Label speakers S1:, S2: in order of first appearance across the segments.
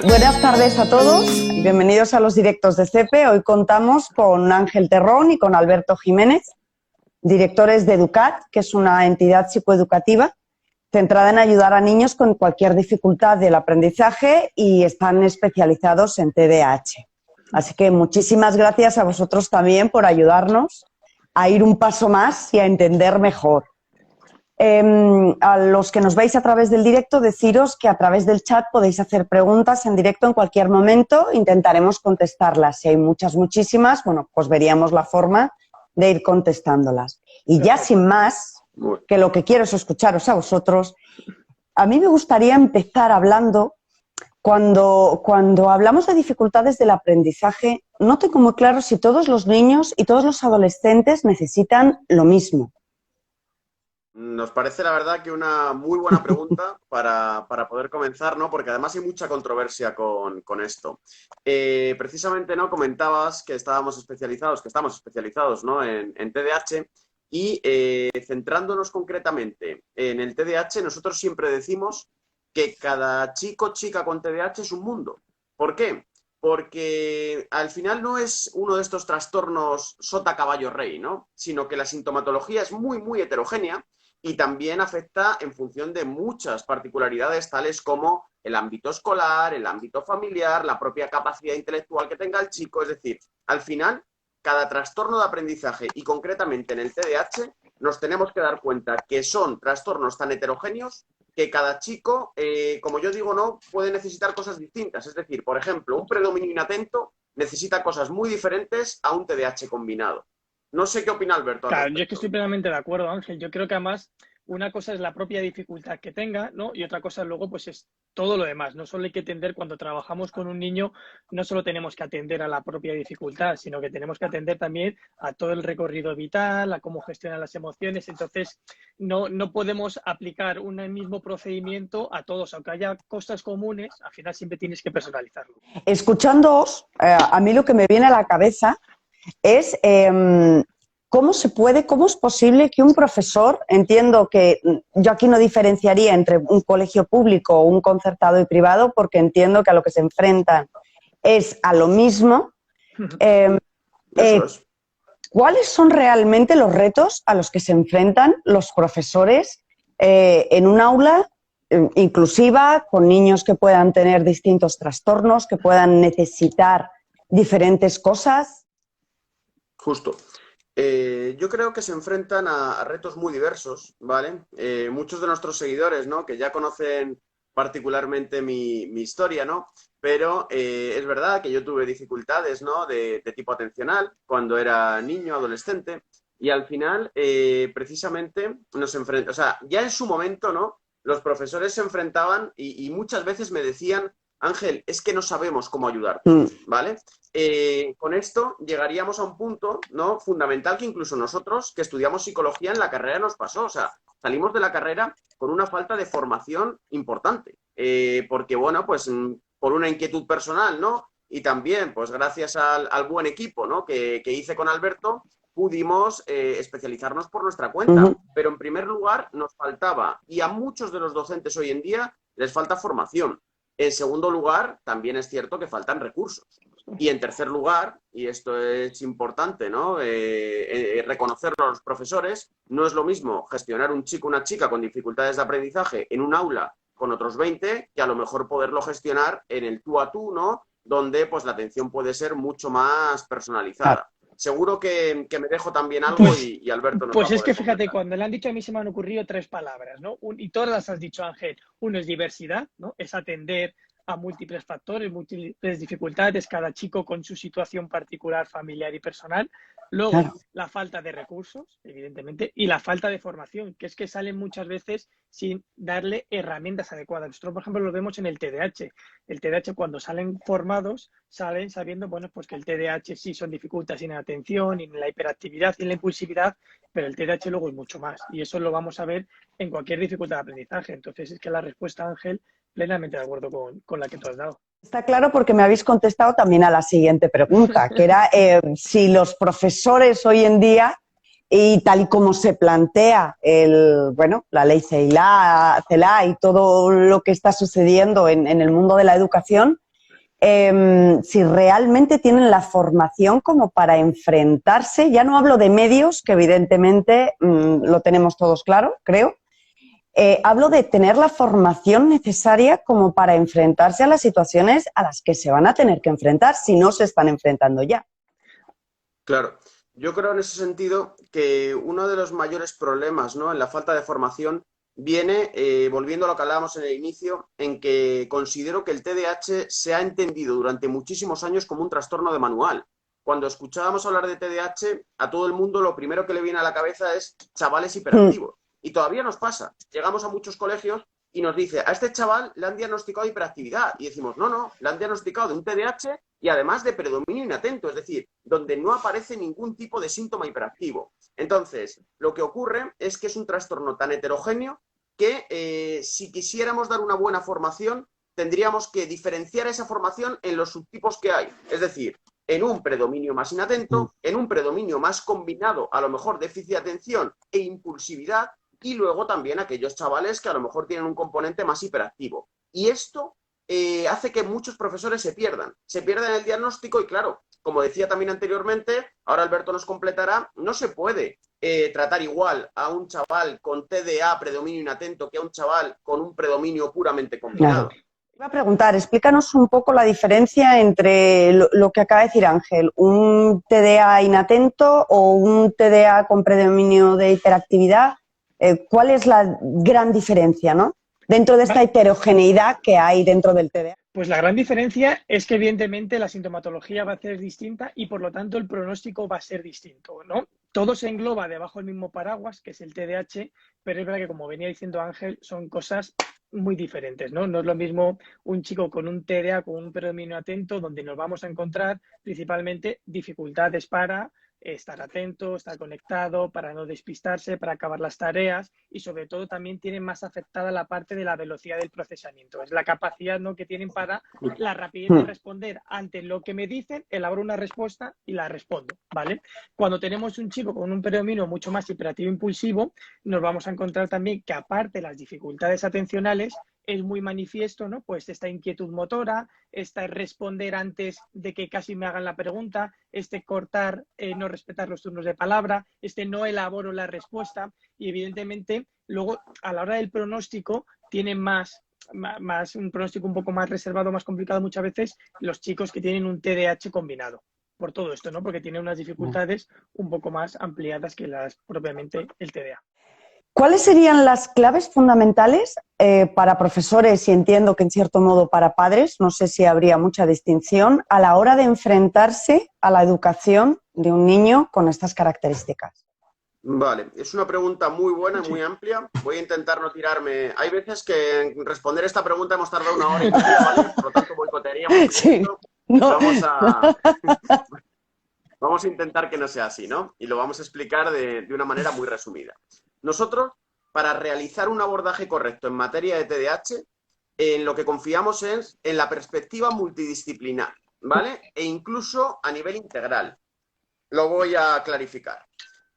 S1: Buenas tardes a todos, bienvenidos a los directos de CEPE. Hoy contamos con Ángel Terrón y con Alberto Jiménez, directores de Educat, que es una entidad psicoeducativa centrada en ayudar a niños con cualquier dificultad del aprendizaje y están especializados en TDAH. Así que muchísimas gracias a vosotros también por ayudarnos a ir un paso más y a entender mejor. A los que nos veis a través del directo, deciros que a través del chat podéis hacer preguntas en directo en cualquier momento, intentaremos contestarlas. Si hay muchísimas, bueno, pues veríamos la forma de ir contestándolas. Y ya sin más, que lo que quiero es escucharos a vosotros, a mí me gustaría empezar hablando, cuando hablamos de dificultades del aprendizaje, no tengo muy claro si todos los niños y todos los adolescentes necesitan lo mismo.
S2: Nos parece, la verdad, que una muy buena pregunta para poder comenzar, ¿no? Porque además hay mucha controversia con esto. Precisamente, ¿no? Comentabas que estamos especializados, ¿no? en TDAH y centrándonos concretamente en el TDAH, nosotros siempre decimos que cada chico o chica con TDAH es un mundo. ¿Por qué? Porque al final no es uno de estos trastornos sota caballo rey, ¿no? Sino que la sintomatología es muy, muy heterogénea y también afecta en función de muchas particularidades, tales como el ámbito escolar, el ámbito familiar, la propia capacidad intelectual que tenga el chico. Es decir, al final, cada trastorno de aprendizaje, y concretamente en el TDAH, nos tenemos que dar cuenta que son trastornos tan heterogéneos que cada chico, como yo digo, no puede necesitar cosas distintas. Es decir, por ejemplo, un predominio inatento necesita cosas muy diferentes a un TDAH combinado. No sé qué opina Alberto.
S3: Claro, yo es que estoy plenamente de acuerdo, Ángel. Yo creo que además una cosa es la propia dificultad que tenga, ¿no? Y otra cosa luego pues es todo lo demás. No solo hay que atender cuando trabajamos con un niño, no solo tenemos que atender a la propia dificultad, sino que tenemos que atender también a todo el recorrido vital, a cómo gestionar las emociones. Entonces, no podemos aplicar un mismo procedimiento a todos. Aunque haya cosas comunes, al final siempre tienes que personalizarlo.
S1: Escuchándoos, a mí lo que me viene a la cabeza es cómo es posible que un profesor, entiendo que yo aquí no diferenciaría entre un colegio público o un concertado y privado, porque entiendo que a lo que se enfrentan es a lo mismo. ¿Cuáles son realmente los retos a los que se enfrentan los profesores en un aula inclusiva, con niños que puedan tener distintos trastornos, que puedan necesitar diferentes cosas?
S2: Justo. Yo creo que se enfrentan a retos muy diversos, ¿vale? Muchos de nuestros seguidores, ¿no? Que ya conocen particularmente mi historia, ¿no? Pero es verdad que yo tuve dificultades, ¿no? De tipo atencional cuando era niño, adolescente, y al final, precisamente, o sea, ya en su momento, ¿no? Los profesores se enfrentaban y muchas veces me decían: Ángel, es que no sabemos cómo ayudarte, ¿vale? Con esto llegaríamos a un punto, ¿no? Fundamental, que incluso nosotros, que estudiamos psicología, en la carrera nos pasó. O sea, salimos de la carrera con una falta de formación importante. Porque, bueno, pues por una inquietud personal, ¿no? Y también, pues gracias al buen equipo, ¿no? que hice con Alberto, pudimos especializarnos por nuestra cuenta. Pero en primer lugar nos faltaba, y a muchos de los docentes hoy en día les falta formación. En segundo lugar, también es cierto que faltan recursos. Y en tercer lugar, y esto es importante, ¿no? Reconocerlo a los profesores, no es lo mismo gestionar un chico o una chica con dificultades de aprendizaje en un aula con otros 20 que a lo mejor poderlo gestionar en el tú a tú, ¿no? Donde pues la atención puede ser mucho más personalizada. Seguro que me dejo también algo y Alberto nos
S3: Pues
S2: va a
S3: es que
S2: poder
S3: fíjate,
S2: comentar.
S3: cuando le han dicho a mí se me han ocurrido 3 palabras, ¿no? Y todas las has dicho, Ángel. Uno es diversidad, ¿no? Es atender a múltiples factores, múltiples dificultades, cada chico con su situación particular, familiar y personal. Luego, la falta de recursos, evidentemente, y la falta de formación, que es que salen muchas veces sin darle herramientas adecuadas. Nosotros, por ejemplo, lo vemos en el TDAH. El TDAH, cuando salen formados, salen sabiendo, bueno, pues que el TDAH sí son dificultades en la atención, en la hiperactividad y en la impulsividad, pero el TDAH luego es mucho más. Y eso lo vamos a ver en cualquier dificultad de aprendizaje. Entonces, es que la respuesta, Ángel, plenamente de acuerdo con la que tú has dado.
S1: Está claro, porque me habéis contestado también a la siguiente pregunta, que era si los profesores hoy en día, y tal y como se plantea la ley CELA y todo lo que está sucediendo en el mundo de la educación, si realmente tienen la formación como para enfrentarse. Ya no hablo de medios, que evidentemente lo tenemos todos claro, creo. Hablo de tener la formación necesaria como para enfrentarse a las situaciones a las que se van a tener que enfrentar si no se están enfrentando ya.
S2: Claro, yo creo en ese sentido que uno de los mayores problemas, ¿no?, en la falta de formación viene, volviendo a lo que hablábamos en el inicio, en que considero que el TDAH se ha entendido durante muchísimos años como un trastorno de manual. Cuando escuchábamos hablar de TDAH, a todo el mundo lo primero que le viene a la cabeza es chavales hiperactivos. Y todavía nos pasa. Llegamos a muchos colegios y nos dice, a este chaval le han diagnosticado hiperactividad. Y decimos, no, le han diagnosticado de un TDAH y además de predominio inatento, es decir, donde no aparece ningún tipo de síntoma hiperactivo. Entonces, lo que ocurre es que es un trastorno tan heterogéneo que si quisiéramos dar una buena formación, tendríamos que diferenciar esa formación en los subtipos que hay. Es decir, en un predominio más inatento, en un predominio más combinado, a lo mejor déficit de atención e impulsividad, y luego también aquellos chavales que a lo mejor tienen un componente más hiperactivo. Y esto hace que muchos profesores se pierdan el diagnóstico y claro, como decía también anteriormente, ahora Alberto nos completará, no se puede tratar igual a un chaval con TDA, predominio inatento, que a un chaval con un predominio puramente combinado.
S1: Claro. Iba a preguntar, explícanos un poco la diferencia entre lo que acaba de decir Ángel, un TDA inatento o un TDA con predominio de hiperactividad. ¿Cuál es la gran diferencia, ¿no?, dentro de esta heterogeneidad que hay dentro del TDA?
S3: Pues la gran diferencia es que evidentemente la sintomatología va a ser distinta y por lo tanto el pronóstico va a ser distinto, ¿no? Todo se engloba debajo del mismo paraguas, que es el TDAH, pero es verdad que, como venía diciendo Ángel, son cosas muy diferentes, ¿no? No es lo mismo un chico con un TDA, con un predominio atento, donde nos vamos a encontrar principalmente dificultades para estar atento, estar conectado, para no despistarse, para acabar las tareas y sobre todo también tienen más afectada la parte de la velocidad del procesamiento. Es la capacidad, ¿no?, que tienen para la rapidez de responder ante lo que me dicen, elaboro una respuesta y la respondo, ¿vale? Cuando tenemos un chico con un predominio mucho más hiperactivo impulsivo, nos vamos a encontrar también que aparte de las dificultades atencionales, es muy manifiesto, ¿no?, pues esta inquietud motora, esta responder antes de que casi me hagan la pregunta, este cortar, no respetar los turnos de palabra, este no elaboro la respuesta y evidentemente luego a la hora del pronóstico tienen más un pronóstico un poco más reservado, más complicado muchas veces los chicos que tienen un TDAH combinado. Por todo esto, ¿no?, porque tienen unas dificultades un poco más ampliadas que las propiamente el TDA.
S1: ¿Cuáles serían las claves fundamentales para profesores y entiendo que en cierto modo para padres, no sé si habría mucha distinción, a la hora de enfrentarse a la educación de un niño con estas características?
S2: Vale, es una pregunta muy buena y muy amplia. Voy a intentar no tirarme. Hay veces que en responder esta pregunta hemos tardado 1 hora y media, ¿vale? Por lo tanto, boicotearíamos.
S1: Sí, no.
S2: Vamos a intentar que no sea así, ¿no? Y lo vamos a explicar de una manera muy resumida. Nosotros, para realizar un abordaje correcto en materia de TDAH, en lo que confiamos es en la perspectiva multidisciplinar, ¿vale? E incluso a nivel integral. Lo voy a clarificar.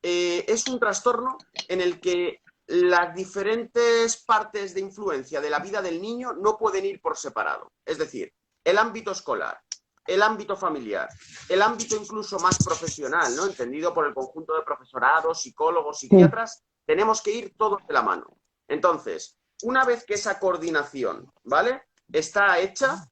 S2: Es un trastorno en el que las diferentes partes de influencia de la vida del niño no pueden ir por separado. Es decir, el ámbito escolar, el ámbito familiar, el ámbito incluso más profesional, ¿no?, entendido por el conjunto de profesorados, psicólogos, psiquiatras, tenemos que ir todos de la mano. Entonces, una vez que esa coordinación, ¿vale?, está hecha,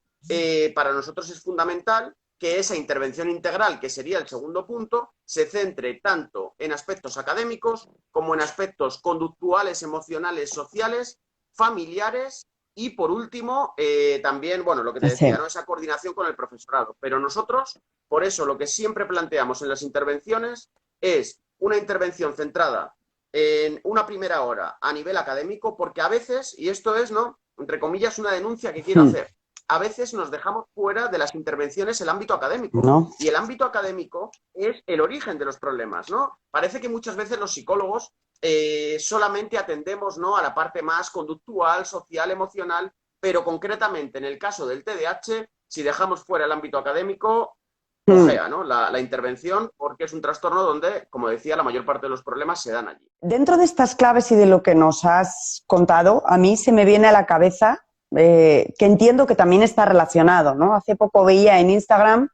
S2: para nosotros es fundamental que esa intervención integral, que sería el segundo punto, se centre tanto en aspectos académicos como en aspectos conductuales, emocionales, sociales, familiares y, por último, también, bueno, lo que te decía, ¿no?, esa coordinación con el profesorado. Pero nosotros, por eso, lo que siempre planteamos en las intervenciones es una intervención centrada en una primera hora a nivel académico, porque a veces, y esto es, ¿no?, entre comillas, una denuncia que quiero hacer, a veces nos dejamos fuera de las intervenciones el ámbito académico.
S1: No.
S2: Y el ámbito académico es el origen de los problemas, ¿no? Parece que muchas veces los psicólogos solamente atendemos, ¿no?, a la parte más conductual, social, emocional, pero concretamente en el caso del TDAH, si dejamos fuera el ámbito académico, ojea, ¿no?, la intervención, porque es un trastorno donde, como decía, la mayor parte de los problemas se dan allí.
S1: Dentro de estas claves y de lo que nos has contado, a mí se me viene a la cabeza que entiendo que también está relacionado, ¿no? Hace poco veía en Instagram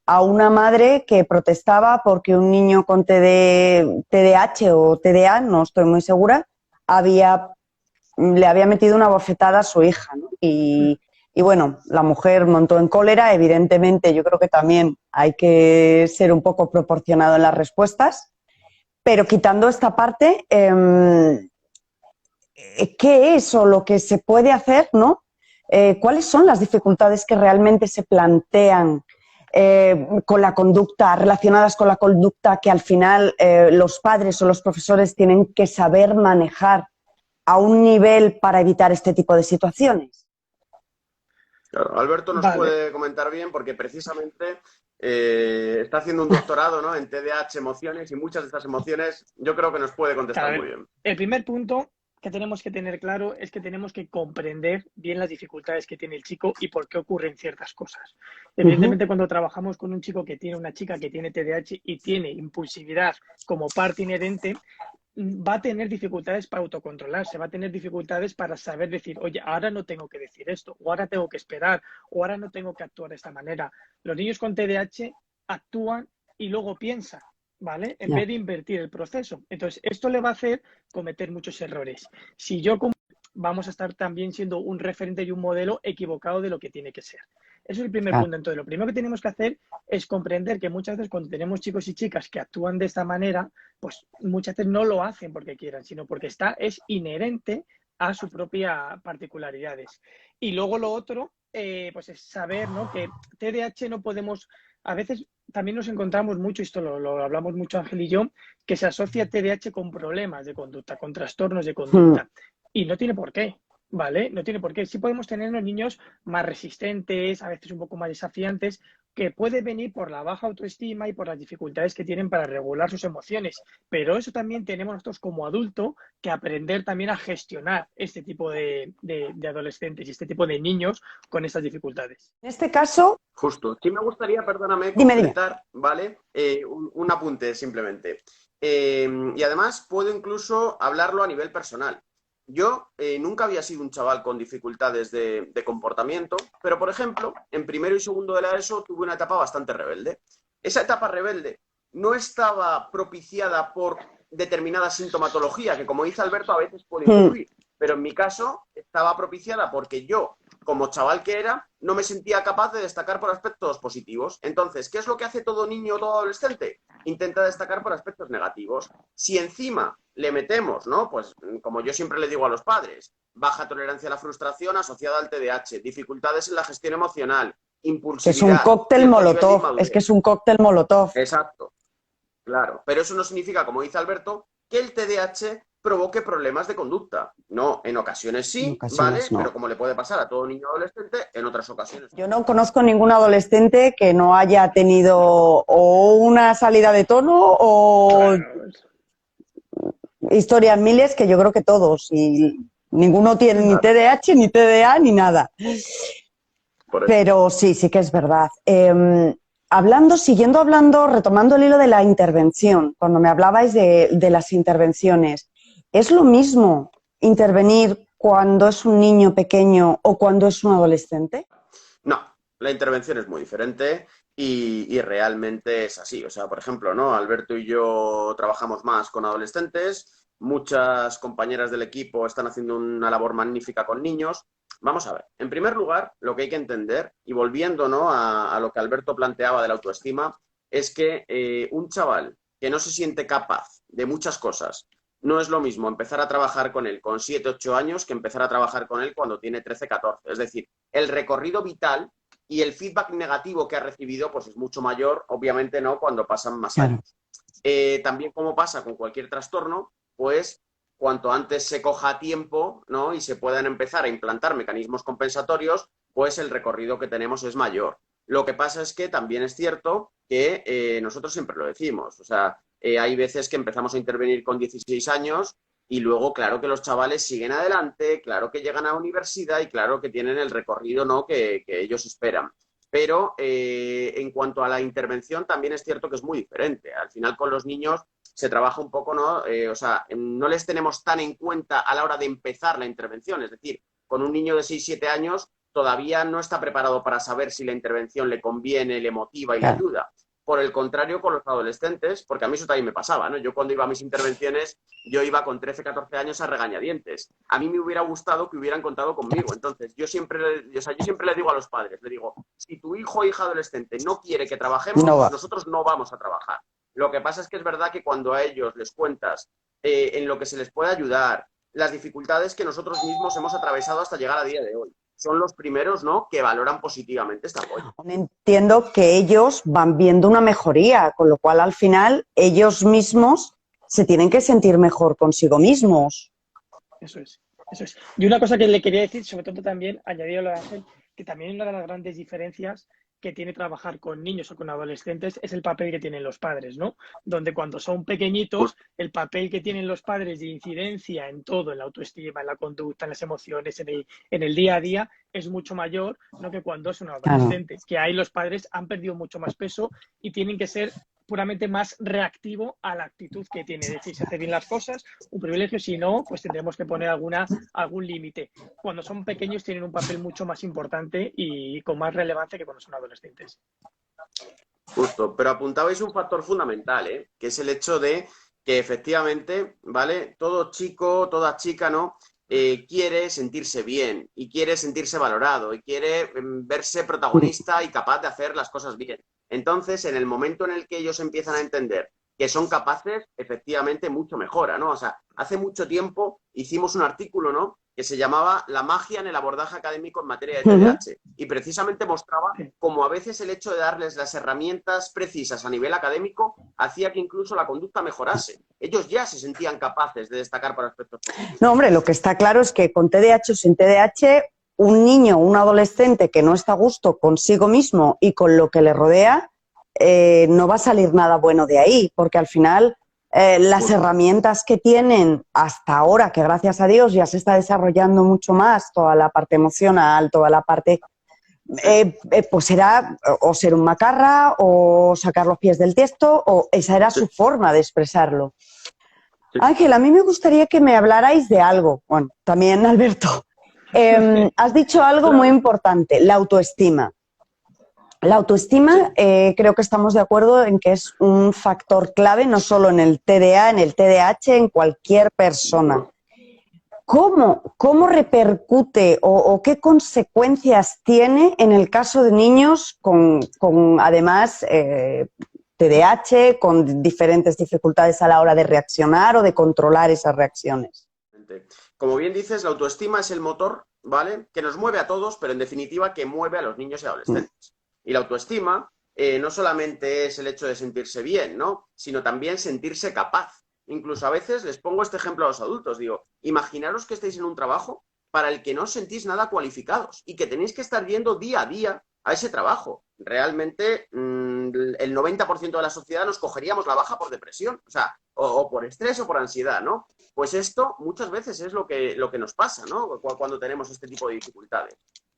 S1: a una madre que protestaba porque un niño con TDAH o TDA, no estoy muy segura, le había metido una bofetada a su hija, ¿no? Y bueno, la mujer montó en cólera, evidentemente yo creo que también hay que ser un poco proporcionado en las respuestas, pero quitando esta parte, ¿qué es o lo que se puede hacer, ¿no? ¿Cuáles son las dificultades que realmente se plantean con la conducta, relacionadas con la conducta que al final los padres o los profesores tienen que saber manejar a un nivel para evitar este tipo de situaciones?
S2: Claro, Alberto nos
S3: Vale.
S2: puede comentar bien porque precisamente está haciendo un doctorado, ¿no?, en TDAH, emociones, y muchas de estas emociones yo creo que nos puede contestar
S3: Claro,
S2: muy bien.
S3: el primer punto que tenemos que tener claro es que tenemos que comprender bien las dificultades que tiene el chico y por qué ocurren ciertas cosas. Evidentemente, cuando trabajamos con un chico que tiene una chica que tiene TDAH y tiene impulsividad como parte inherente, va a tener dificultades para autocontrolarse, va a tener dificultades para saber decir, oye, ahora no tengo que decir esto, o ahora tengo que esperar, o ahora no tengo que actuar de esta manera. Los niños con TDAH actúan y luego piensan, ¿vale? En vez de invertir el proceso. Entonces, esto le va a hacer cometer muchos errores. Si yo vamos a estar también siendo un referente y un modelo equivocado de lo que tiene que ser. Eso es el primer punto. Entonces, lo primero que tenemos que hacer es comprender que muchas veces cuando tenemos chicos y chicas que actúan de esta manera, pues muchas veces no lo hacen porque quieran, sino porque es inherente a sus propias particularidades. Y luego lo otro, pues es saber, ¿no?, que TDAH no podemos, a veces también nos encontramos mucho, esto lo hablamos mucho Ángel y yo, que se asocia TDAH con problemas de conducta, con trastornos de conducta. Y no tiene por qué, ¿vale? No tiene por qué. Sí podemos tener los niños más resistentes, a veces un poco más desafiantes, que puede venir por la baja autoestima y por las dificultades que tienen para regular sus emociones. Pero eso también tenemos nosotros como adultos que aprender también a gestionar este tipo de adolescentes y este tipo de niños con estas dificultades.
S1: En este caso...
S2: Justo. Sí me gustaría, perdóname,
S1: Dime.
S2: completar, ¿vale? Un apunte simplemente. Y además puedo incluso hablarlo a nivel personal. Yo nunca había sido un chaval con dificultades de comportamiento, pero, por ejemplo, en primero y segundo de la ESO tuve una etapa bastante rebelde. Esa etapa rebelde no estaba propiciada por determinada sintomatología, que como dice Alberto, a veces puede influir, pero en mi caso estaba propiciada porque yo, como chaval que era, no me sentía capaz de destacar por aspectos positivos. Entonces, ¿qué es lo que hace todo niño o todo adolescente? Intenta destacar por aspectos negativos. Si encima le metemos, ¿no?, pues como yo siempre le digo a los padres, baja tolerancia a la frustración asociada al TDAH, dificultades en la gestión emocional, impulsividad...
S1: Que es un cóctel molotov, es que es un cóctel molotov.
S2: Exacto, claro. Pero eso no significa, como dice Alberto, que el TDAH provoque problemas de conducta. No, en ocasiones sí,
S1: En ocasiones
S2: ¿vale?
S1: No.
S2: Pero como le puede pasar a todo niño adolescente, en otras ocasiones.
S1: Yo no conozco ningún adolescente que no haya tenido o una salida de tono o historias miles, que yo creo que todos. Y ninguno tiene ni TDAH, ni TDA, ni nada. Pero sí que es verdad. Siguiendo hablando, retomando el hilo de la intervención, cuando me hablabais de las intervenciones, ¿es lo mismo intervenir cuando es un niño pequeño o cuando es un adolescente?
S2: No, la intervención es muy diferente y realmente es así. O sea, por ejemplo, ¿no?, Alberto y yo trabajamos más con adolescentes, muchas compañeras del equipo están haciendo una labor magnífica con niños. Vamos a ver, en primer lugar, lo que hay que entender, y volviendo, ¿no?, a lo que Alberto planteaba de la autoestima, es que un chaval que no se siente capaz de muchas cosas, no es lo mismo empezar a trabajar con él con 7, 8 años que empezar a trabajar con él cuando tiene 13, 14. Es decir, el recorrido vital y el feedback negativo que ha recibido pues es mucho mayor, obviamente, ¿no?, cuando pasan más años. También, como pasa con cualquier trastorno, pues cuanto antes se coja a tiempo, ¿no?, y se puedan empezar a implantar mecanismos compensatorios, pues el recorrido que tenemos es mayor. Lo que pasa es que también es cierto que nosotros siempre lo decimos, o sea, hay veces que empezamos a intervenir con 16 años y luego, claro, que los chavales siguen adelante, claro que llegan a la universidad y claro que tienen el recorrido, ¿no?, que ellos esperan. Pero en cuanto a la intervención, también es cierto que es muy diferente. Al final, con los niños se trabaja un poco, ¿no? O sea, no les tenemos tan en cuenta a la hora de empezar la intervención. Es decir, con un niño de 6-7 años todavía no está preparado para saber si la intervención le conviene, le motiva y le ayuda. Por el contrario, con los adolescentes, porque a mí eso también me pasaba, ¿no? Yo cuando iba a mis intervenciones, yo iba con 13, 14 años a regañadientes. A mí me hubiera gustado que hubieran contado conmigo. Entonces, yo siempre le digo a los padres, le digo, si tu hijo o hija adolescente no quiere que trabajemos, nosotros no vamos a trabajar. Lo que pasa es que es verdad que cuando a ellos les cuentas en lo que se les puede ayudar, las dificultades que nosotros mismos hemos atravesado hasta llegar a día de hoy, son los primeros, ¿no?, que valoran positivamente este apoyo.
S1: Entiendo que ellos van viendo una mejoría, con lo cual al final ellos mismos se tienen que sentir mejor consigo mismos.
S3: Eso es. Y una cosa que le quería decir, sobre todo también, añadido lo de Ángel, que también una de las grandes diferencias que tiene trabajar con niños o con adolescentes es el papel que tienen los padres, ¿no? Donde cuando son pequeñitos, el papel que tienen los padres de incidencia en todo, en la autoestima, en la conducta, en las emociones, en el día a día, es mucho mayor, ¿no?, que cuando es un adolescente. Que ahí los padres han perdido mucho más peso y tienen que ser puramente más reactivo a la actitud que tiene. Es decir, si hace bien las cosas, un privilegio; si no, pues tendremos que poner algún límite. Cuando son pequeños tienen un papel mucho más importante y con más relevancia que cuando son adolescentes.
S2: Justo, pero apuntabais un factor fundamental, que es el hecho de que efectivamente, ¿vale?, todo chico, toda chica, ¿no?, quiere sentirse bien y quiere sentirse valorado y quiere verse protagonista y capaz de hacer las cosas bien. Entonces, en el momento en el que ellos empiezan a entender que son capaces, efectivamente mucho mejora, ¿no? O sea, hace mucho tiempo hicimos un artículo, ¿no?, que se llamaba La magia en el abordaje académico en materia de TDAH. Y precisamente mostraba cómo a veces el hecho de darles las herramientas precisas a nivel académico hacía que incluso la conducta mejorase. Ellos ya se sentían capaces de destacar por aspectos positivos.
S1: No, hombre, lo que está claro es que con TDAH o sin TDAH, un niño o un adolescente que no está a gusto consigo mismo y con lo que le rodea, no va a salir nada bueno de ahí, porque al final las herramientas que tienen hasta ahora, que gracias a Dios ya se está desarrollando mucho más, toda la parte emocional, toda la parte, pues era o ser un macarra o sacar los pies del tiesto, o esa era su forma de expresarlo. Ángel, a mí me gustaría que me hablarais de algo. Bueno, también Alberto. Has dicho algo muy importante, la autoestima. La autoestima, creo que estamos de acuerdo en que es un factor clave, no solo en el TDA, en el TDAH, en cualquier persona. ¿Cómo repercute o qué consecuencias tiene en el caso de niños con además TDAH, con diferentes dificultades a la hora de reaccionar o de controlar esas reacciones?
S2: Como bien dices, la autoestima es el motor, ¿vale?, que nos mueve a todos, pero en definitiva que mueve a los niños y adolescentes. Y la autoestima no solamente es el hecho de sentirse bien, ¿no?, sino también sentirse capaz. Incluso a veces les pongo este ejemplo a los adultos, digo, imaginaros que estáis en un trabajo para el que no os sentís nada cualificados y que tenéis que estar yendo día a día a ese trabajo. Realmente el 90% de la sociedad nos cogeríamos la baja por depresión, o sea, o por estrés o por ansiedad, ¿no? Pues esto muchas veces es lo que nos pasa, ¿no?, cuando tenemos este tipo de dificultades.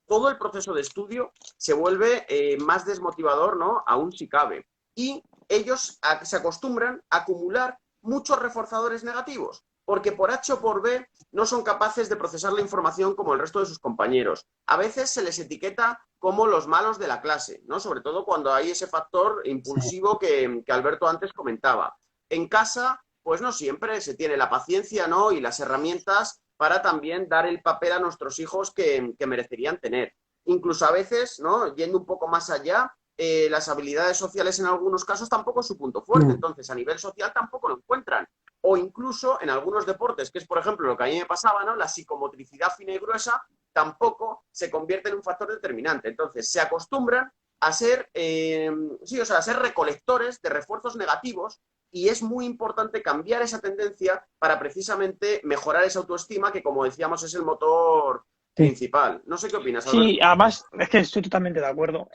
S2: Todo el proceso de estudio se vuelve más desmotivador, ¿no?, aún si cabe. Y ellos se acostumbran a acumular muchos reforzadores negativos, porque por H o por B no son capaces de procesar la información como el resto de sus compañeros. A veces se les etiqueta como los malos de la clase, ¿no?, sobre todo cuando hay ese factor impulsivo que Alberto antes comentaba. En casa, pues no siempre se tiene la paciencia, ¿no?, y las herramientas para también dar el papel a nuestros hijos que merecerían tener. Incluso a veces, ¿no?, yendo un poco más allá, las habilidades sociales en algunos casos tampoco es su punto fuerte, entonces a nivel social tampoco lo encuentran. O incluso en algunos deportes, que es por ejemplo lo que a mí me pasaba, ¿no?, la psicomotricidad fina y gruesa tampoco se convierte en un factor determinante. Entonces se acostumbran a ser, a ser recolectores de refuerzos negativos, y es muy importante cambiar esa tendencia para precisamente mejorar esa autoestima que, como decíamos, es el motor principal. No sé qué opinas, Alberto.
S3: Sí, además, es que estoy totalmente de acuerdo.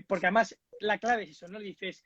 S3: Porque además la clave es eso, ¿no? Dices,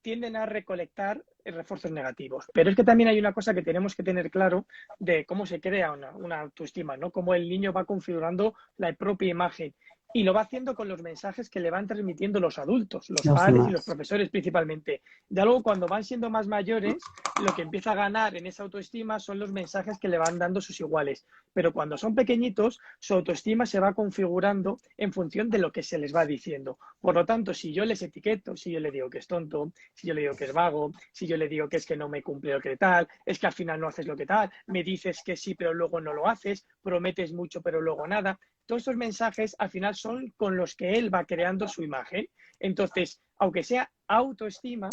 S3: tienden a recolectar refuerzos negativos. Pero es que también hay una cosa que tenemos que tener claro de cómo se crea una autoestima, ¿no? Cómo el niño va configurando la propia imagen. Y lo va haciendo con los mensajes que le van transmitiendo los adultos, los
S1: Los
S3: padres y
S1: demás.
S3: los profesores principalmente. Ya luego, cuando van siendo más mayores, lo que empieza a ganar en esa autoestima son los mensajes que le van dando sus iguales. Pero cuando son pequeñitos, su autoestima se va configurando en función de lo que se les va diciendo. Por lo tanto, si yo les etiqueto, si yo le digo que es tonto, si yo le digo que es vago, si yo le digo que es que no me cumple lo que tal, es que al final no haces lo que tal, me dices que sí, pero luego no lo haces, prometes mucho, pero luego nada. Todos estos mensajes al final son con los que él va creando su imagen. Entonces, aunque sea autoestima,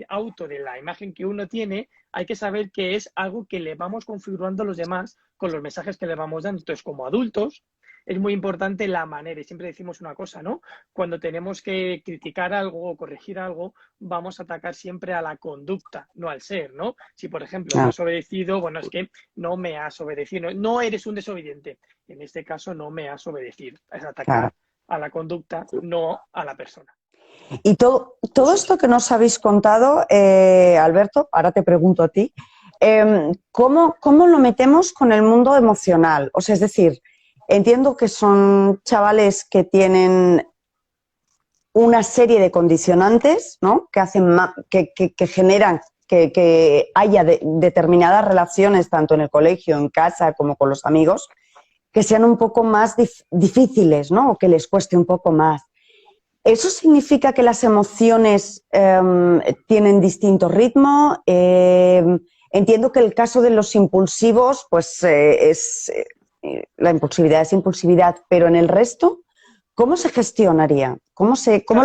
S3: auto de la imagen que uno tiene, hay que saber que es algo que le vamos configurando a los demás con los mensajes que le vamos dando. Entonces, como adultos, es muy importante la manera, y siempre decimos una cosa, ¿no? Cuando tenemos que criticar algo o corregir algo, vamos a atacar siempre a la conducta, no al ser, ¿no? Si, por ejemplo, no has obedecido, bueno, es que no me has obedecido, no eres un desobediente. En este caso, no me has obedecido. Es atacar a la conducta, no a la persona.
S1: Y todo esto que nos habéis contado, Alberto, ahora te pregunto a ti, ¿cómo lo metemos con el mundo emocional? O sea, es decir, entiendo que son chavales que tienen una serie de condicionantes, ¿no? Que hacen que generan que haya determinadas relaciones, tanto en el colegio, en casa, como con los amigos, que sean un poco más difíciles, ¿no? O que les cueste un poco más. ¿Eso significa que las emociones tienen distinto ritmo? Entiendo que el caso de los impulsivos, pues la impulsividad es impulsividad, pero en el resto, ¿cómo se gestionaría? ¿Cómo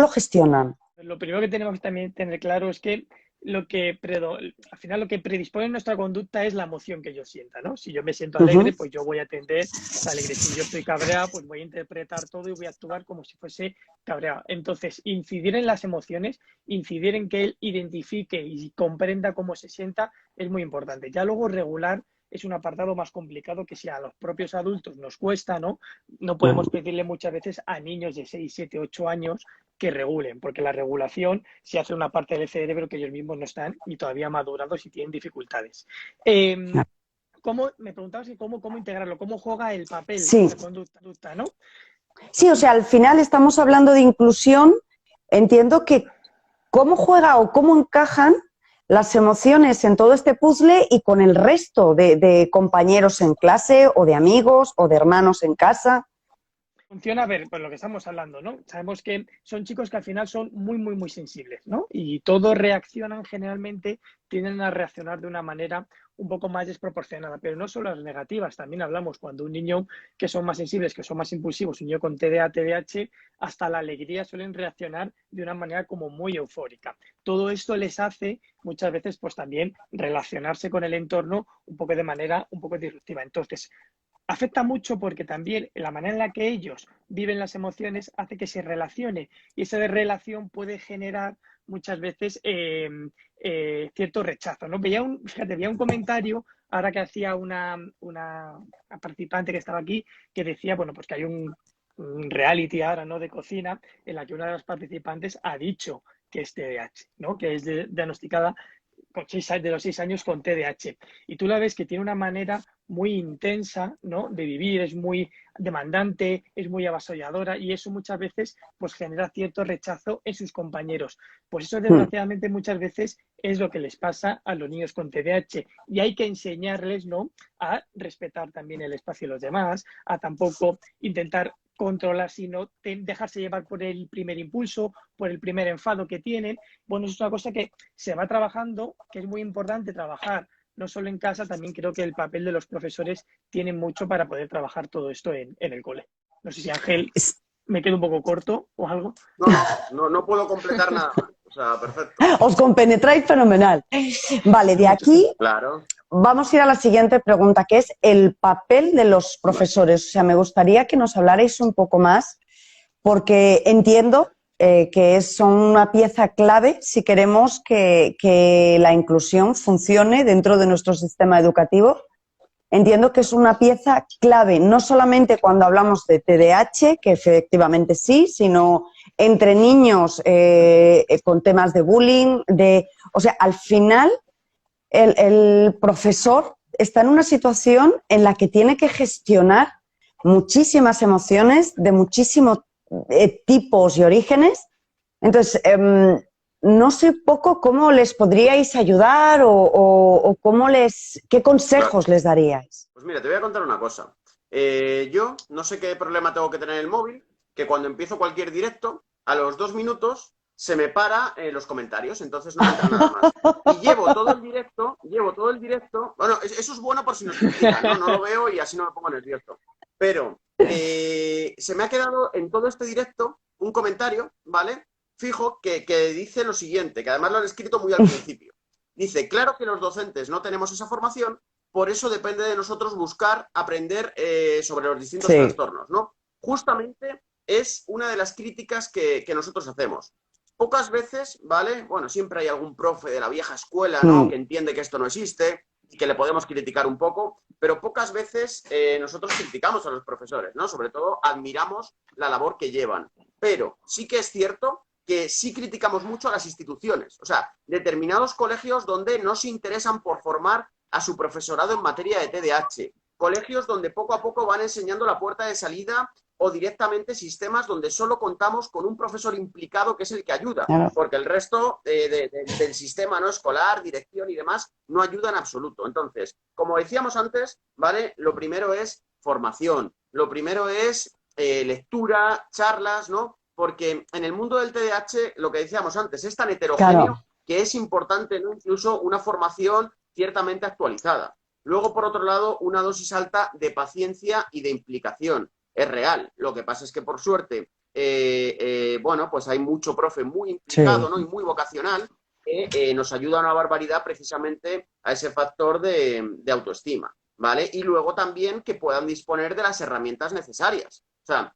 S1: lo gestionan?
S3: Lo primero que tenemos que también tener claro es que al final lo que predispone nuestra conducta es la emoción que yo sienta, ¿no? Si yo me siento alegre, pues yo voy a tender a alegre. Si yo estoy cabreado, pues voy a interpretar todo y voy a actuar como si fuese cabreado. Entonces, incidir en las emociones, incidir en que él identifique y comprenda cómo se sienta es muy importante. Ya luego regular es un apartado más complicado que si a los propios adultos nos cuesta, ¿no? No podemos pedirle muchas veces a niños de 6, 7, 8 años que regulen, porque la regulación se hace una parte del cerebro que ellos mismos no están ni todavía madurados y tienen dificultades. Me preguntabas cómo integrarlo, cómo juega el papel de la conducta, ¿no?
S1: Sí, o sea, al final estamos hablando de inclusión. Entiendo que cómo juega o cómo encajan las emociones en todo este puzzle y con el resto de compañeros en clase o de amigos o de hermanos en casa.
S3: Funciona, a ver, pues lo que estamos hablando, ¿no? Sabemos que son chicos que al final son muy, muy, muy sensibles, ¿no? Y todos reaccionan generalmente, tienden a reaccionar de una manera un poco más desproporcionada, pero no solo las negativas, también hablamos cuando un niño que son más sensibles, que son más impulsivos, un niño con TDA, TDAH, hasta la alegría suelen reaccionar de una manera como muy eufórica. Todo esto les hace muchas veces pues también relacionarse con el entorno un poco de manera un poco disruptiva. Entonces, afecta mucho porque también la manera en la que ellos viven las emociones hace que se relacione y esa relación puede generar muchas veces cierto rechazo, ¿no? Veía un comentario ahora que hacía una participante que estaba aquí que decía, bueno, pues que hay un reality ahora, ¿no? De cocina en la que una de las participantes ha dicho que es TDAH, ¿no? Que es diagnosticada de los 6 años con TDAH. Y tú la ves que tiene una manera muy intensa, ¿no? De vivir, es muy demandante, es muy avasalladora y eso muchas veces pues genera cierto rechazo en sus compañeros. Pues eso desgraciadamente muchas veces es lo que les pasa a los niños con TDAH y hay que enseñarles, ¿no? A respetar también el espacio de los demás, a tampoco intentar controlar, sino dejarse llevar por el primer impulso, por el primer enfado que tienen. Bueno, eso es una cosa que se va trabajando, que es muy importante trabajar, no solo en casa, también creo que el papel de los profesores tiene mucho para poder trabajar todo esto en el cole. No sé si, Ángel, me quedo un poco corto o algo.
S2: No puedo completar nada más. O sea, perfecto.
S1: Os compenetráis fenomenal. Vale, de aquí...
S2: Claro.
S1: Vamos a ir a la siguiente pregunta, que es el papel de los profesores. O sea, me gustaría que nos hablarais un poco más, porque entiendo que son una pieza clave si queremos que la inclusión funcione dentro de nuestro sistema educativo. Entiendo que es una pieza clave, no solamente cuando hablamos de TDAH, que efectivamente sí, sino entre niños con temas de bullying. O sea, al final... El profesor está en una situación en la que tiene que gestionar muchísimas emociones de muchísimo tipos y orígenes. Entonces, no sé poco cómo les podríais ayudar o qué consejos les daríais.
S2: Pues mira, te voy a contar una cosa. Yo no sé qué problema tengo que tener en el móvil, que cuando empiezo cualquier directo, a los 2 minutos se me para los comentarios, entonces no me entra nada más. Y llevo todo el directo, bueno, eso es bueno por si nos critican, ¿no? No lo veo y así no me pongo nervioso. Pero se me ha quedado en todo este directo un comentario, ¿vale? Fijo, que dice lo siguiente, que además lo han escrito muy al principio. Dice, claro que los docentes no tenemos esa formación, por eso depende de nosotros buscar aprender sobre los distintos trastornos, ¿no? Justamente es una de las críticas que nosotros hacemos. Pocas veces, ¿vale? Bueno, siempre hay algún profe de la vieja escuela, ¿no? Que entiende que esto no existe y que le podemos criticar un poco, pero pocas veces nosotros criticamos a los profesores, ¿no? Sobre todo admiramos la labor que llevan. Pero sí que es cierto que sí criticamos mucho a las instituciones, o sea, determinados colegios donde no se interesan por formar a su profesorado en materia de TDAH, colegios donde poco a poco van enseñando la puerta de salida o directamente sistemas donde solo contamos con un profesor implicado que es el que ayuda, porque el resto del sistema no escolar, dirección y demás no ayuda en absoluto. Entonces, como decíamos antes, ¿vale? Lo primero es formación, lo primero es lectura, charlas, ¿no? Porque en el mundo del TDAH, lo que decíamos antes, es tan heterogéneo que es importante, ¿no? Incluso una formación ciertamente actualizada. Luego, por otro lado, una dosis alta de paciencia y de implicación. Es real. Lo que pasa es que, por suerte, bueno, pues hay mucho profe muy implicado, ¿no? Y muy vocacional que nos ayuda a una barbaridad precisamente a ese factor de autoestima, ¿vale? Y luego también que puedan disponer de las herramientas necesarias. O sea,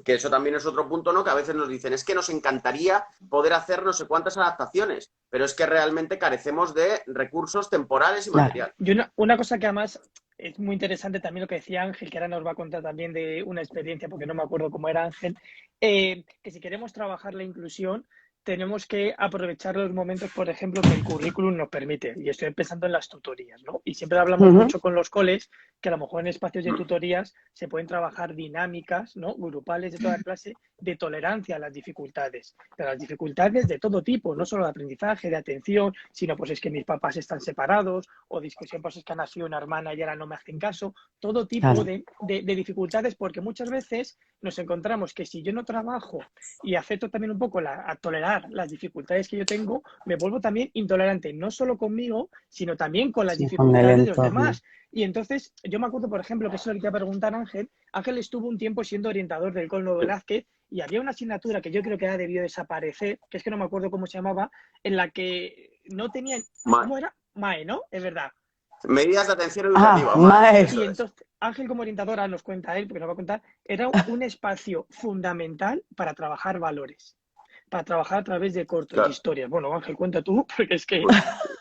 S2: que eso también es otro punto, ¿no? Que a veces nos dicen, es que nos encantaría poder hacer no sé cuántas adaptaciones, pero es que realmente carecemos de recursos temporales y materiales.
S3: Y una cosa que además es muy interesante también lo que decía Ángel, que ahora nos va a contar también de una experiencia, porque no me acuerdo cómo era Ángel, que si queremos trabajar la inclusión, tenemos que aprovechar los momentos, por ejemplo, que el currículum nos permite. Y estoy pensando en las tutorías, ¿no? Y siempre hablamos mucho con los coles que a lo mejor en espacios de tutorías se pueden trabajar dinámicas, ¿no? Grupales de toda clase de tolerancia a las dificultades. Pero las dificultades de todo tipo, no solo de aprendizaje, de atención, sino pues es que mis papás están separados o discusión pues es que ha nacido una hermana y ahora no me hacen caso. Todo tipo de dificultades, porque muchas veces nos encontramos que si yo no trabajo y acepto también un poco a tolerar las dificultades que yo tengo, me vuelvo también intolerante, no solo conmigo, sino también con las dificultades de los demás. Y entonces, yo me acuerdo, por ejemplo, que eso es lo que te iba a preguntar Ángel. Ángel estuvo un tiempo siendo orientador del Colno Velázquez y había una asignatura que yo creo que ha debido desaparecer, que es que no me acuerdo cómo se llamaba, en la que no tenían... ¿Cómo era? MAE, ¿no? Es verdad.
S2: Medidas de atención educativa. MAE.
S3: Y entonces, Ángel como orientador, ahora nos cuenta él, porque nos va a contar, era un espacio fundamental para trabajar valores, para trabajar a través de cortos, historias. Bueno, Ángel, cuenta tú, porque es que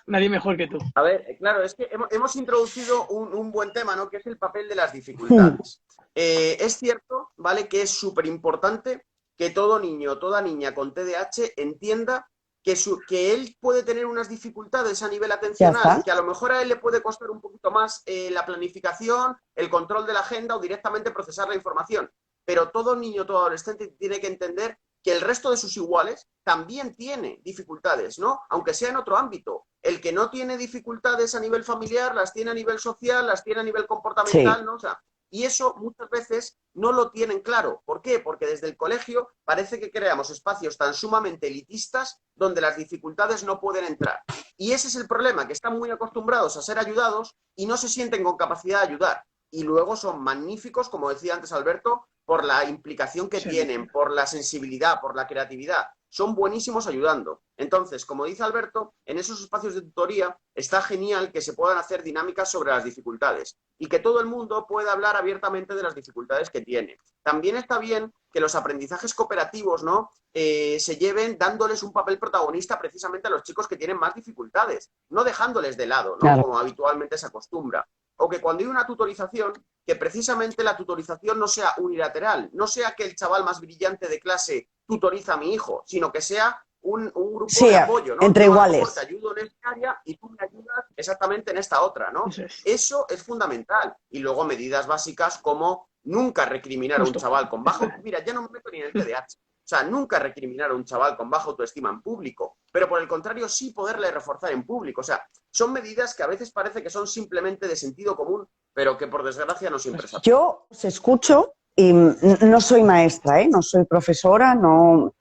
S3: nadie mejor que tú.
S2: A ver, claro, es que hemos introducido un buen tema, ¿no? Que es el papel de las dificultades. Es cierto, ¿vale? Que es súper importante que todo niño, toda niña con TDAH entienda que él puede tener unas dificultades a nivel atencional, que a lo mejor a él le puede costar un poquito más la planificación, el control de la agenda o directamente procesar la información. Pero todo niño, todo adolescente tiene que entender que el resto de sus iguales también tiene dificultades, ¿no? Aunque sea en otro ámbito. El que no tiene dificultades a nivel familiar, las tiene a nivel social, las tiene a nivel comportamental, ¿no? O sea, y eso muchas veces no lo tienen claro. ¿Por qué? Porque desde el colegio parece que creamos espacios tan sumamente elitistas donde las dificultades no pueden entrar. Y ese es el problema, que están muy acostumbrados a ser ayudados y no se sienten con capacidad de ayudar. Y luego son magníficos, como decía antes Alberto, por la implicación que tienen, por la sensibilidad, por la creatividad. Son buenísimos ayudando. Entonces, como dice Alberto, en esos espacios de tutoría está genial que se puedan hacer dinámicas sobre las dificultades y que todo el mundo pueda hablar abiertamente de las dificultades que tiene. También está bien que los aprendizajes cooperativos, ¿no? Se lleven dándoles un papel protagonista precisamente a los chicos que tienen más dificultades, no dejándoles de lado, ¿no? Como habitualmente se acostumbra. O que cuando hay una tutorización, que precisamente la tutorización no sea unilateral, no sea que el chaval más brillante de clase tutoriza a mi hijo, sino que sea un grupo
S1: Sí,
S2: de apoyo, ¿no?
S1: entre
S2: Yo a lo mejor
S1: iguales.
S2: te ayudo en esta área y tú me ayudas exactamente en esta otra, ¿no?
S3: Eso es.
S2: Eso es fundamental. Y luego medidas básicas como nunca recriminar a un
S3: Justo.
S2: chaval con baja... Mira, ya no me meto ni en el TDAH. O sea, nunca recriminar a un chaval con baja autoestima en público, pero por el contrario sí poderle reforzar en público. O sea, son medidas que a veces parece que son simplemente de sentido común, pero que por desgracia no siempre es así.
S1: Yo os escucho y no soy maestra, ¿eh? No soy profesora, no,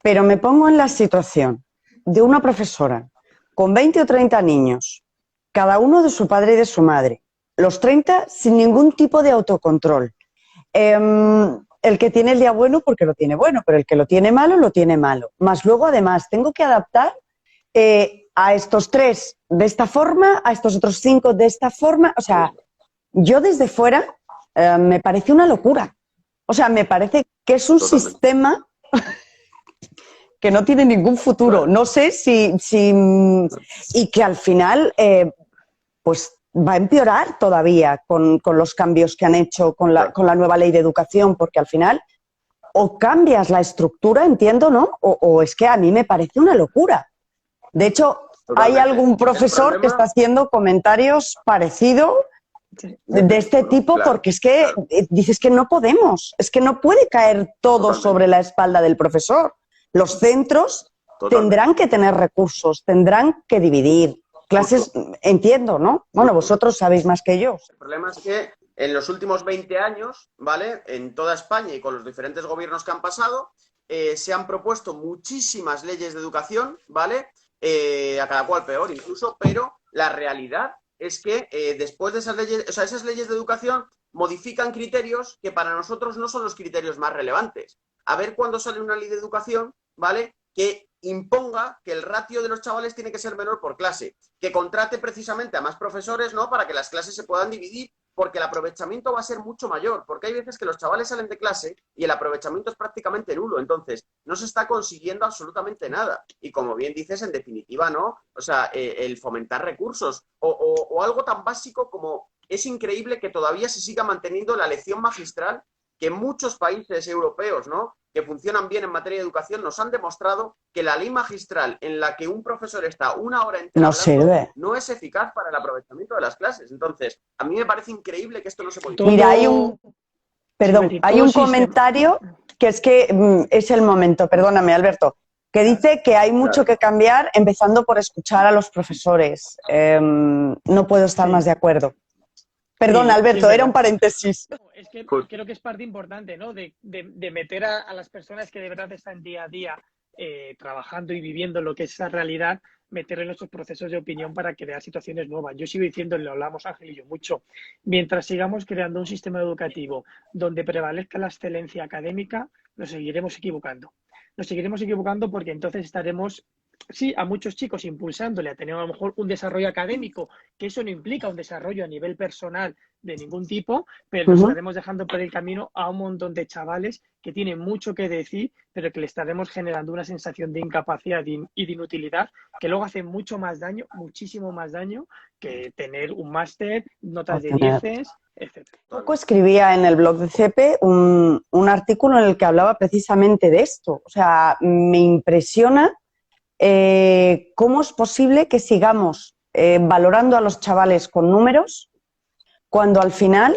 S1: pero me pongo en la situación de una profesora con 20 o 30 niños, cada uno de su padre y de su madre, los 30 sin ningún tipo de autocontrol. El que tiene el día bueno porque lo tiene bueno, pero el que lo tiene malo. Más luego, además, tengo que adaptar a estos 3 de esta forma, a estos otros 5 de esta forma. O sea, yo desde fuera me parece una locura. O sea, me parece que es un
S2: Totalmente.
S1: Sistema que no tiene ningún futuro.
S2: Claro.
S1: No sé si y que al final pues va a empeorar todavía con los cambios que han hecho con la nueva ley de educación, porque al final o cambias la estructura, entiendo, ¿no? O es que a mí me parece una locura. De hecho,
S2: Totalmente.
S1: hay algún profesor que está haciendo comentarios parecidos de este tipo,
S2: Claro,
S1: porque es que dices que no podemos, es que no puede caer todo
S2: Totalmente.
S1: sobre la espalda del profesor. Los centros
S2: Totalmente.
S1: tendrán que tener recursos, tendrán que dividir clases, entiendo, ¿no? Bueno, vosotros sabéis más que yo.
S2: El problema es que en los últimos 20 años, ¿vale? En toda España y con los diferentes gobiernos que han pasado, se han propuesto muchísimas leyes de educación, ¿vale? A cada cual peor incluso, pero la realidad es que después de esas leyes, o sea, esas leyes de educación modifican criterios que para nosotros no son los criterios más relevantes. A ver cuándo sale una ley de educación, ¿vale? Que imponga que el ratio de los chavales tiene que ser menor por clase, que contrate precisamente a más profesores, ¿no? Para que las clases se puedan dividir, porque el aprovechamiento va a ser mucho mayor, porque hay veces que los chavales salen de clase y el aprovechamiento es prácticamente nulo, entonces no se está consiguiendo absolutamente nada. Y como bien dices, en definitiva, ¿no? O sea, el fomentar recursos o algo tan básico como es increíble que todavía se siga manteniendo la lección magistral que muchos países europeos, ¿no? Que funcionan bien en materia de educación, nos han demostrado que la ley magistral en la que un profesor está una hora entera
S1: No
S2: hablando,
S1: sirve.
S2: no es eficaz para el aprovechamiento de las clases. Entonces, a mí me parece increíble que esto no se modifique.
S3: Todo-
S1: Mira, hay un comentario que es que es el momento, perdóname, Alberto, que dice que hay mucho que cambiar, empezando por escuchar a los profesores. No puedo estar más de acuerdo. Perdón,
S3: Sí,
S1: Alberto,
S3: sí,
S1: era un paréntesis.
S3: Es que
S2: Pues-
S3: creo que es parte importante, ¿no? De meter a las personas que de verdad están día a día trabajando y viviendo lo que es esa realidad, meter en nuestros procesos de opinión para crear situaciones nuevas. Yo sigo diciendo, lo hablamos Ángel y yo mucho, mientras sigamos creando un sistema educativo donde prevalezca la excelencia académica, nos seguiremos equivocando. Nos seguiremos equivocando porque entonces estaremos, sí, a muchos chicos impulsándole a tener a lo mejor un desarrollo académico, que eso no implica un desarrollo a nivel personal de ningún tipo, pero nos estaremos dejando por el camino a un montón de chavales que tienen mucho que decir, pero que le estaremos generando una sensación de incapacidad y de inutilidad que luego hace mucho más daño, muchísimo más daño que tener un máster, notas de 10, etc.
S1: Poco escribía en el blog de CEPE un artículo en el que hablaba precisamente de esto. O sea, me impresiona cómo es posible que sigamos valorando a los chavales con números cuando al final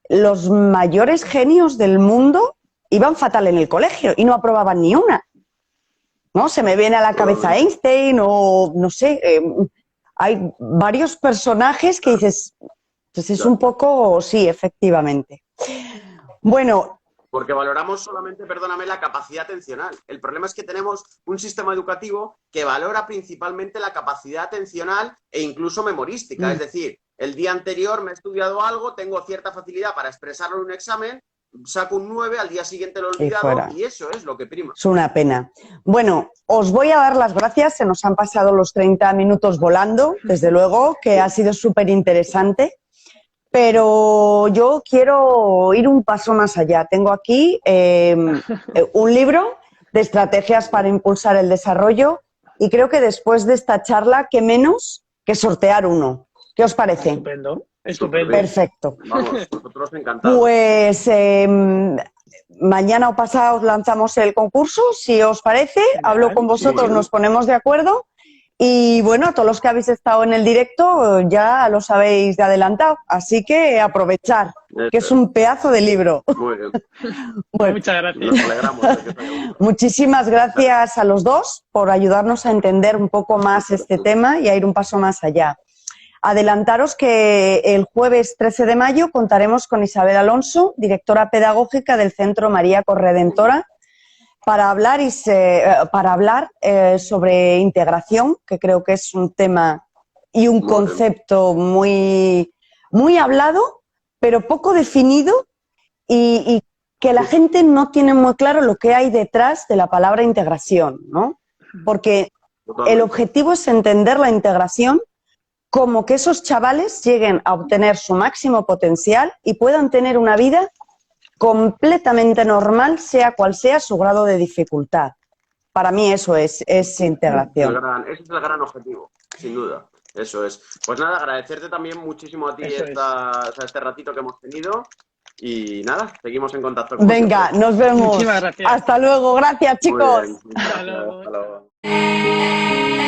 S1: los mayores genios del mundo iban fatal en el colegio y no aprobaban ni una. ¿No? Se me viene a la cabeza Einstein o no sé, hay varios personajes que dices, pues es un poco, sí, efectivamente. Bueno.
S2: Porque valoramos solamente, perdóname, la capacidad atencional. El problema es que tenemos un sistema educativo que valora principalmente la capacidad atencional e incluso memorística. Es decir, el día anterior me he estudiado algo, tengo cierta facilidad para expresarlo en un examen, saco un 9, al día siguiente lo he olvidado y eso es lo que prima.
S1: Es una pena. Bueno, os voy a dar las gracias. Se nos han pasado los 30 minutos volando, desde luego, que ha sido súper interesante. Pero yo quiero ir un paso más allá. Tengo aquí un libro de estrategias para impulsar el desarrollo y creo que después de esta charla, qué menos que sortear uno. ¿Qué os parece?
S3: Estupendo, estupendo.
S1: Perfecto.
S2: Vamos, nosotros encantados.
S1: Pues mañana o pasado lanzamos el concurso, si os parece. Hablo con vosotros,
S2: Sí.
S1: nos ponemos de acuerdo. Y bueno, a todos los que habéis estado en el directo ya los habéis adelantado. Así que aprovechar, que es un pedazo de libro.
S2: Muy bien.
S1: Bueno,
S3: Muchas gracias.
S2: Nos alegramos de que os haya gustado.
S1: muchísimas gracias a los dos por ayudarnos a entender un poco más este tema y a ir un paso más allá. Adelantaros que el jueves 13 de mayo contaremos con Isabel Alonso, directora pedagógica del Centro María Corredentora, para hablar sobre integración, que creo que es un tema y un concepto muy, muy hablado, pero poco definido y que la gente no tiene muy claro lo que hay detrás de la palabra integración, ¿no? Porque el objetivo es entender la integración como que esos chavales lleguen a obtener su máximo potencial y puedan tener una vida completamente normal, sea cual sea su grado de dificultad. Para mí eso es integración.
S2: Ese es el gran objetivo, sin duda. Eso es. Pues nada, agradecerte también muchísimo a ti este ratito que hemos tenido. Y nada, seguimos en contacto con
S1: Venga,
S2: vosotros.
S1: nos vemos.
S3: Muchísimas gracias.
S1: Hasta luego. Gracias, chicos.
S2: Muy bien, muchas gracias.
S3: luego.
S2: Hasta luego.